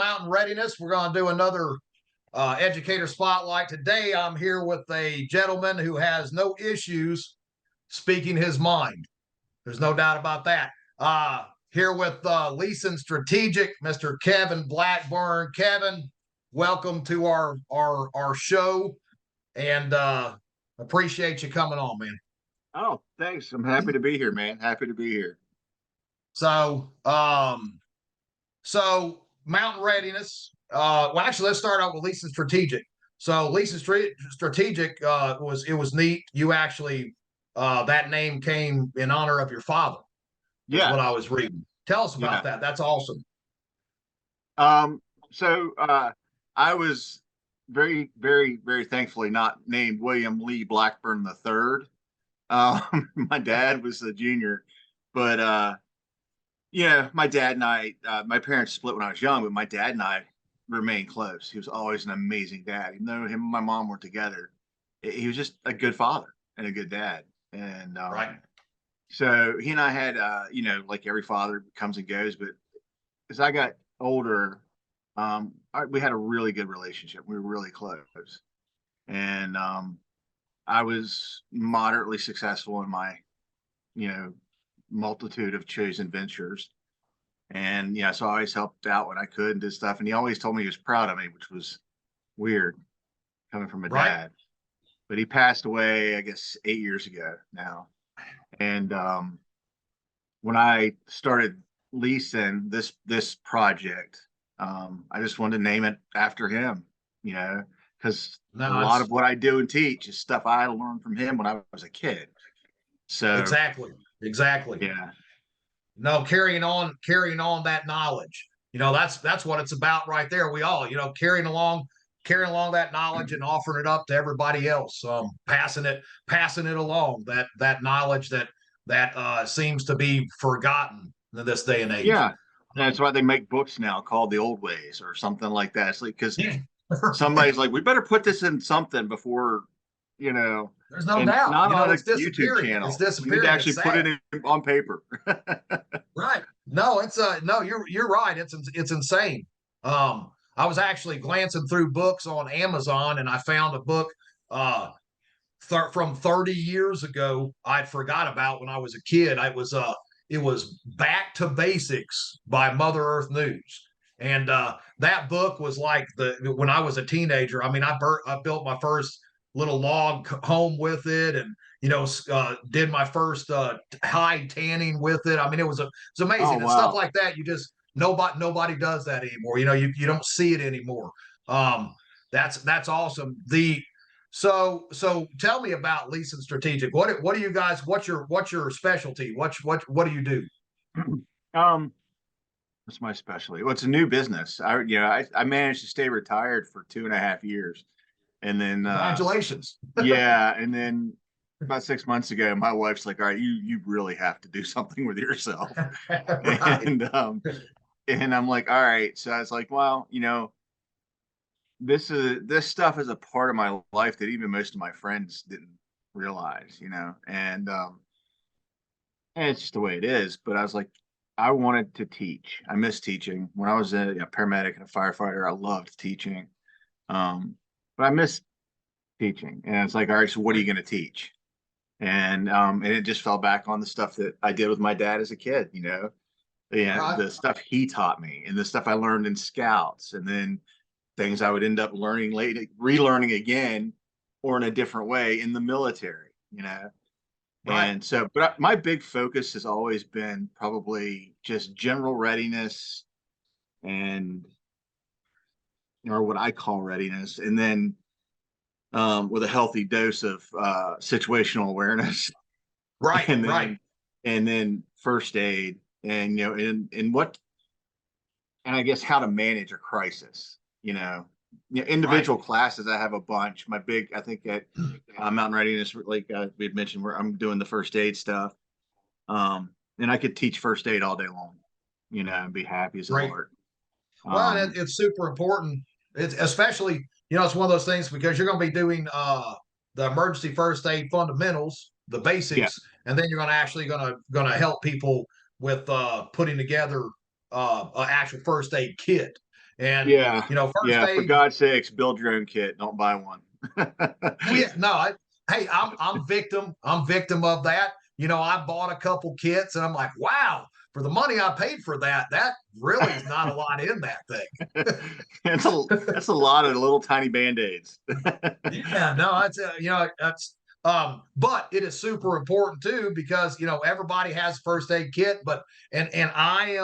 Mountain Readiness. We're going to do another educator spotlight. Today, I'm here with a gentleman who has no issues speaking his mind. There's no doubt about that. Here with Leeson Strategic, Mr. Kevin Blackburn. Kevin, welcome to our show, and appreciate you coming on, man. Oh, thanks. I'm happy to be here, man. Happy to be here. So Mountain Readiness. Well, actually, let's start out with Leeson Strategic. So Leeson Strategic was neat. You actually that name came in honor of your father, is Yeah, what I was reading. Tell us yeah. about that. That's awesome. So I was very, very, very thankfully not named William Lee Blackburn the third. My dad was a junior, but my dad and I, my parents split when I was young, but my dad and I remained close. He was always an amazing dad. Even though him and my mom were together, he was just a good father and a good dad. And Right. so he and I had, like every father comes and goes, but as I got older, we had a really good relationship. We were really close, and I was moderately successful in my, you know, multitude of chosen ventures. And yeah, so I always helped out when I could and did stuff. And he always told me he was proud of me, which was weird coming from a Right. dad. But he passed away, I guess, 8 years ago now. And when I started Leeson, this project, I just wanted to name it after him, because No, a lot of what I do and teach is stuff I learned from him when I was a kid. So exactly. yeah, No, carrying on that knowledge. That's what it's about right there. We all, carrying along that knowledge and offering it up to everybody else, passing it along, that knowledge that seems to be forgotten in this day and age. yeah. That's why they make books now called The Old Ways or something like that. It's like because somebody's like, we better put this in something before, There's no and doubt. not on a It's YouTube disappearing. It's channel. We need to disappearing. It's actually put sad. it on paper. Right. No, it's no, you're right. It's insane. I was actually glancing through books on Amazon, and I found a book from 30 years ago I'd forgot about when I was a kid. It was Back to Basics by Mother Earth News. And that book was like when I was a teenager. I mean, I built my first little log home with it, and did my first hide tanning with it. I mean, it's Oh amazing, and stuff wow. like that. You just nobody does that anymore. You don't see it anymore. Um, that's awesome. So tell me about Leeson Strategic. What do you guys? What's your specialty? What do you do? Um, what's my specialty? Well, it's a new business. I managed to stay retired for 2.5 years, and then Congratulations. yeah, and then about 6 months ago, my wife's like, "All right, you really have to do something with yourself," Right. and I'm like, "All right." So I was like, "Well, this stuff is a part of my life that even most of my friends didn't realize, and it's just the way it is." But I was like, I wanted to teach. I miss teaching. When I was a paramedic and a firefighter, I loved teaching. Um, but I miss teaching. And it's like, all right, so what are you going to teach? And it just fell back on the stuff that I did with my dad as a kid, Right. the stuff he taught me and the stuff I learned in scouts, and then things I would end up learning later, relearning again, or in a different way in the military. Right. And so, but my big focus has always been probably just general readiness and, or what I call readiness. And then with a healthy dose of situational awareness Right. and Right. then first aid and, and what, and I guess how to manage a crisis, Right. individual classes. I have a bunch. My big, I think at Mountain Readiness, like we had mentioned, where I'm doing the first aid stuff. And I could teach first aid all day long, and be happy as a Great. lark. Well, and Um, it's super important. It's especially, it's one of those things because you're going to be doing the emergency first aid fundamentals, the yeah, basics, and then you're going to actually going to help people with putting together an actual first aid kit. And Yeah. first Yeah. For aid. God's sakes, build your own kit. Don't buy one. Oh yeah, no, hey, I'm victim. I'm victim of that. I bought a couple kits, and I'm like, wow, for the money I paid for that, that really is not a lot in that thing. That's a lot of little tiny band-aids. Yeah, no, that's but it is super important too because everybody has first aid kit, but and I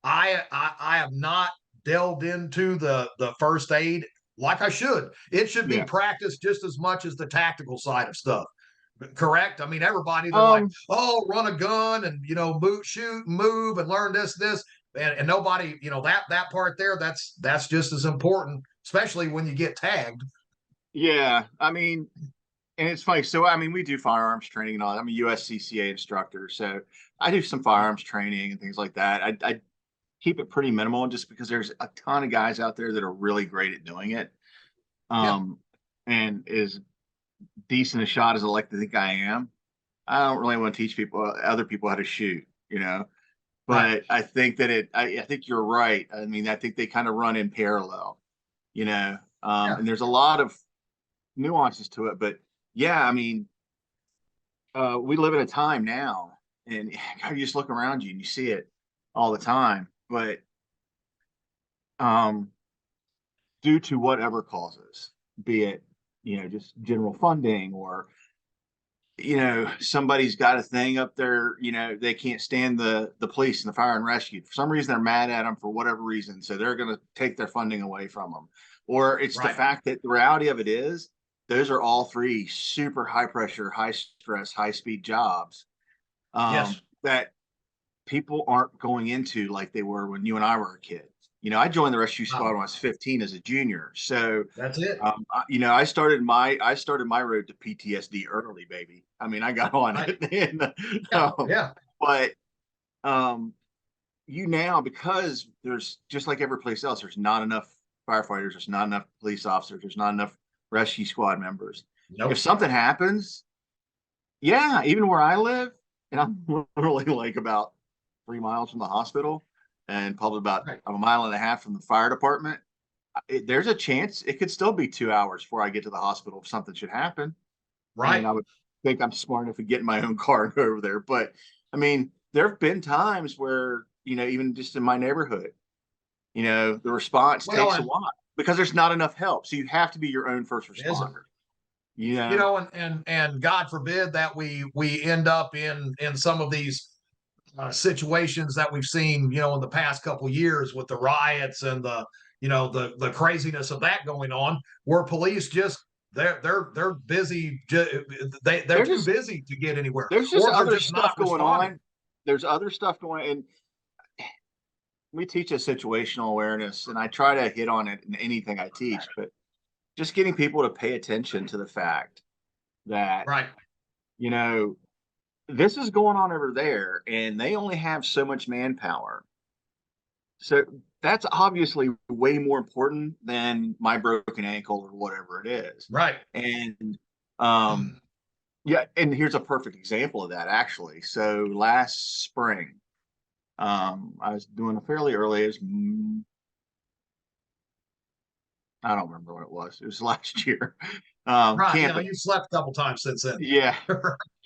have not delved into the first aid like I should. It should be Yeah. practiced just as much as the tactical side of stuff. Correct? I mean, everybody, they're like, Um, oh, run a gun and move, shoot, move, and learn this, and nobody, that part there, that's just as important, especially when you get tagged. yeah. I mean, and it's funny. So, I mean, we do firearms training and all that. I'm a USCCA instructor, so I do some firearms training and things like that. I keep it pretty minimal just because there's a ton of guys out there that are really great at doing it. Yeah, Um, and as decent a shot as I like to think I am, I don't really want to teach other people how to shoot, you know. right. But I think that I think you're right. I mean, I think they kind of run in parallel, you know. Yeah, And there's a lot of nuances to it, but yeah, I mean, we live in a time now, and you just look around you and you see it all the time. But um, due to whatever causes, be it just general funding or somebody's got a thing up there, they can't stand the police and the fire and rescue. For some reason, they're mad at them for whatever reason, so they're going to take their funding away from them. Or it's the right. fact that the reality of it is those are all three super high pressure, high stress, high speed jobs Yes. that people aren't going into like they were when you and I were a kid. I joined the rescue squad Wow. when I was 15 as a junior. So, That's it. I started my road to PTSD early, baby. I mean, I got on Right. it, and, Yeah. Yeah. but um, now, because there's just like every place else, there's not enough firefighters, there's not enough police officers, there's not enough rescue squad members. If Nope. something happens, yeah, even where I live, and I'm literally like about 3 miles from the hospital, and probably about Right. a mile and a half from the fire department. There's a chance it could still be 2 hours before I get to the hospital if something should happen. Right. And I would think I'm smart enough to get in my own car and go over there. But I mean, there have been times where, even just in my neighborhood, the response Well, takes a and lot because there's not enough help. So you have to be your own first is it? responder, you know? And God forbid that we end up in some of these situations that we've seen, in the past couple of years with the riots and the craziness of that going on, where police just they're busy, they're They're too just, busy to get anywhere, there's just or they're other just not stuff going responding. on. There's other stuff going on. And we teach a situational awareness, and I try to hit on it in anything I teach, but just getting people to pay attention to the fact that, Right. you know, this is going on over there and they only have so much manpower. So that's obviously way more important than my broken ankle or whatever it is. Right. And yeah, and here's a perfect example of that actually. So last spring, I was doing a fairly early as I don't remember what it was. It was last year. Right. Camping. You slept a couple times since then. Yeah,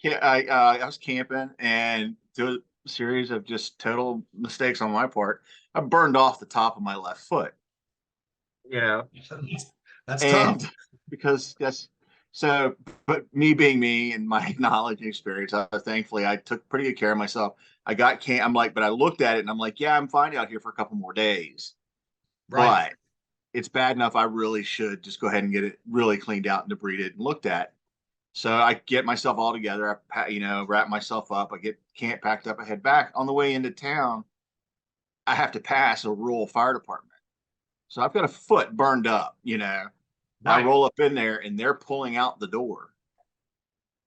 yeah. I was camping and through a series of just total mistakes on my part, I burned off the top of my left foot. You know, That's and tough. because that's so, but me being me and my knowledge and experience, thankfully I took pretty good care of myself. I got can I'm like, but I looked at it and I'm like, yeah, I'm fine out here for a couple more days, Right. but it's bad enough. I really should just go ahead and get it really cleaned out and debrided and looked at. So I get myself all together. Wrap myself up. I get camp packed up. I head back. On the way into town, I have to pass a rural fire department. So I've got a foot burned up. I Right. roll up in there and they're pulling out the door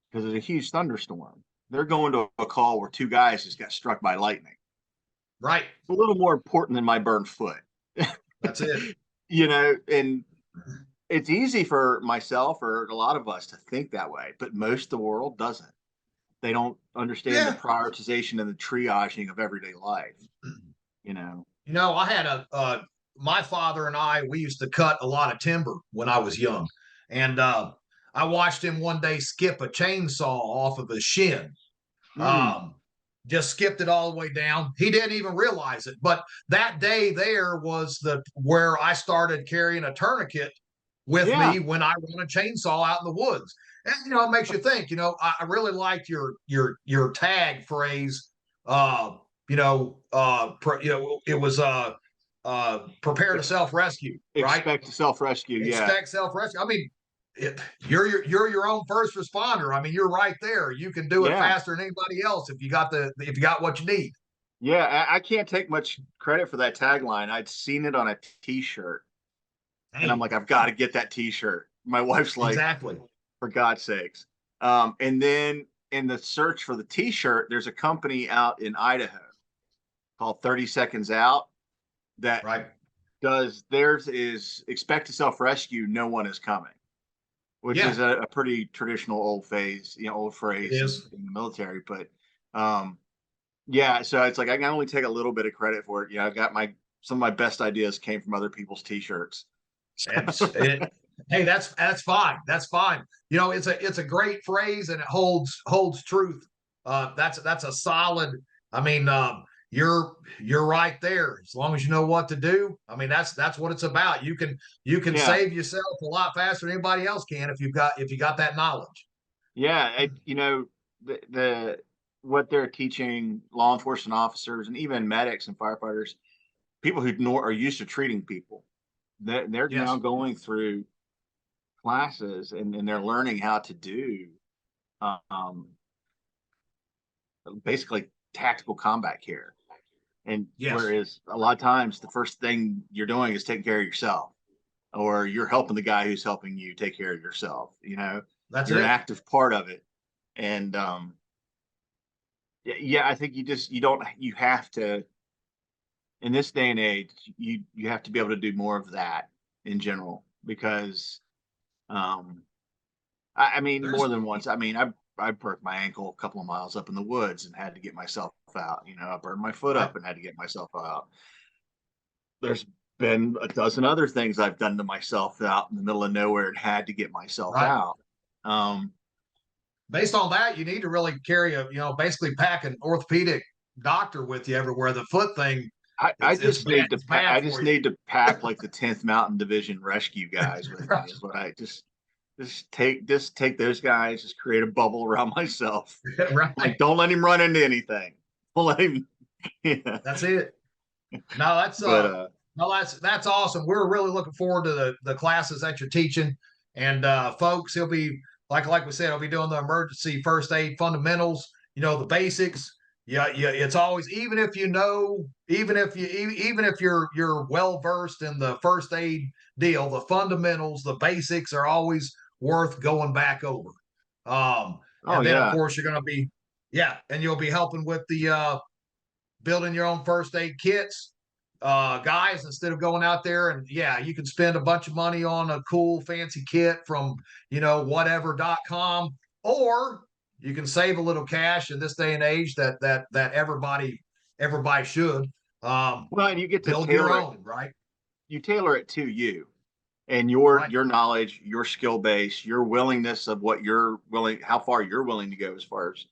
because there's a huge thunderstorm. They're going to a call where two guys just got struck by lightning. Right. It's a little more important than my burned foot. That's it. And it's easy for myself or a lot of us to think that way, but most of the world doesn't. They don't understand the Yeah. prioritization and the triaging of everyday life. I had my father and we used to cut a lot of timber when I was young. And I watched him one day skip a chainsaw off of his shin. Mm, Um, just skipped it all the way down. He didn't even realize it. But that day there was where I started carrying a tourniquet with yeah, me when I run a chainsaw out in the woods. And it makes you think. I really liked your tag phrase. Uh, it was prepare to self rescue, right? expect self-rescue. Yeah, Expect self rescue. I mean, you're your own first responder. I mean, you're right there. You can do it yeah, faster than anybody else if you got what you need. yeah. I can't take much credit for that tagline. I'd seen it on a T-shirt, and I'm Hey, like, I've got to get that T-shirt. My wife's like, exactly. for God's sakes. And then in the search for the T-shirt, there's a company out in Idaho called 30 Seconds Out that Right. does theirs is expect to self-rescue, no one is coming, which Yeah, is a pretty traditional old it phrase is. in the military. But um, yeah, so it's like I can only take a little bit of credit for it. I got some of my best ideas came from other people's T-shirts. It's it. Hey, that's fine. That's fine. It's a great phrase and it holds truth. That's a solid. I mean, you're right there. As long as you know what to do. I mean, that's what it's about. You can Yeah, save yourself a lot faster than anybody else can if you got that knowledge. yeah. The what they're teaching law enforcement officers and even medics and firefighters, people who are used to treating people, they're now Yes. going through classes and they're learning how to do um, basically tactical combat care. And Yes. whereas a lot of times the first thing you're doing is taking care of yourself, or you're helping the guy who's helping you take care of yourself. That's You're an it. active part of it. And yeah, I think you have to, in this day and age, you have to be able to do more of that in general because I mean, more There's than once. I mean, I broke my ankle a couple of miles up in the woods and had to get myself out. I burned my foot right. up and had to get myself out. There's been a dozen other things I've done to myself out in the middle of nowhere and had to get myself Right. out. Um, Based on that, you need to really carry basically pack an orthopedic doctor with you everywhere. The foot thing, I it's just bad. need to It's bad I for just you. need to pack like the 10th Mountain Division rescue guys with me Right. is what I just take those guys, just create a bubble around myself. Like, Right. don't let him run into anything. Don't let him. Yeah. That's it. No, that's But no, that's awesome. We're really looking forward to the classes that you're teaching. And folks, he'll be like we said, he'll be doing the emergency first aid fundamentals, the basics. Yeah, yeah. It's always even if you're well versed in the first aid deal, the fundamentals, the basics are always worth going back over. oh And then of yeah, course you're gonna be, yeah, and you'll be helping with the building your own first aid kits, guys, instead of going out there and yeah, you can spend a bunch of money on a cool fancy kit from whatever.com, or you can save a little cash in this day and age that everybody should well, and you get to build your tailor it. own, right? You tailor it to you and your Right. your knowledge, your skill base, your willingness of what you're willing, how far you're willing to go as far as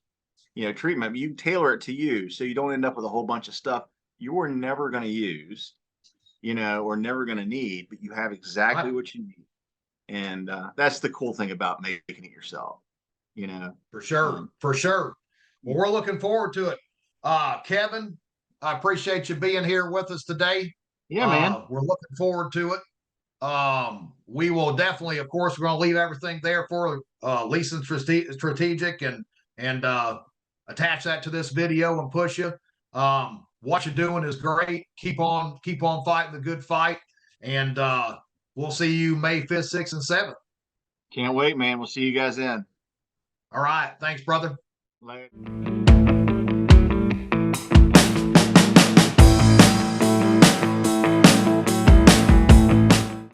treatment. You tailor it to you, so you don't end up with a whole bunch of stuff you're never going to use, or never going to need, but you have exactly Right. what you need. And that's the cool thing about making it yourself. You know, For sure. um, For sure. Well, we're looking forward to it. Kevin, I appreciate you being here with us today. yeah, man. We're looking forward to it. We will definitely, of course, we're going to leave everything there for Leeson strategic and attach that to this video and push you. What you're doing is great. Keep on fighting the good fight, and we'll see you May 5th, 6th, and 7th. Can't wait, man. We'll see you guys then. All right, thanks, brother. Later.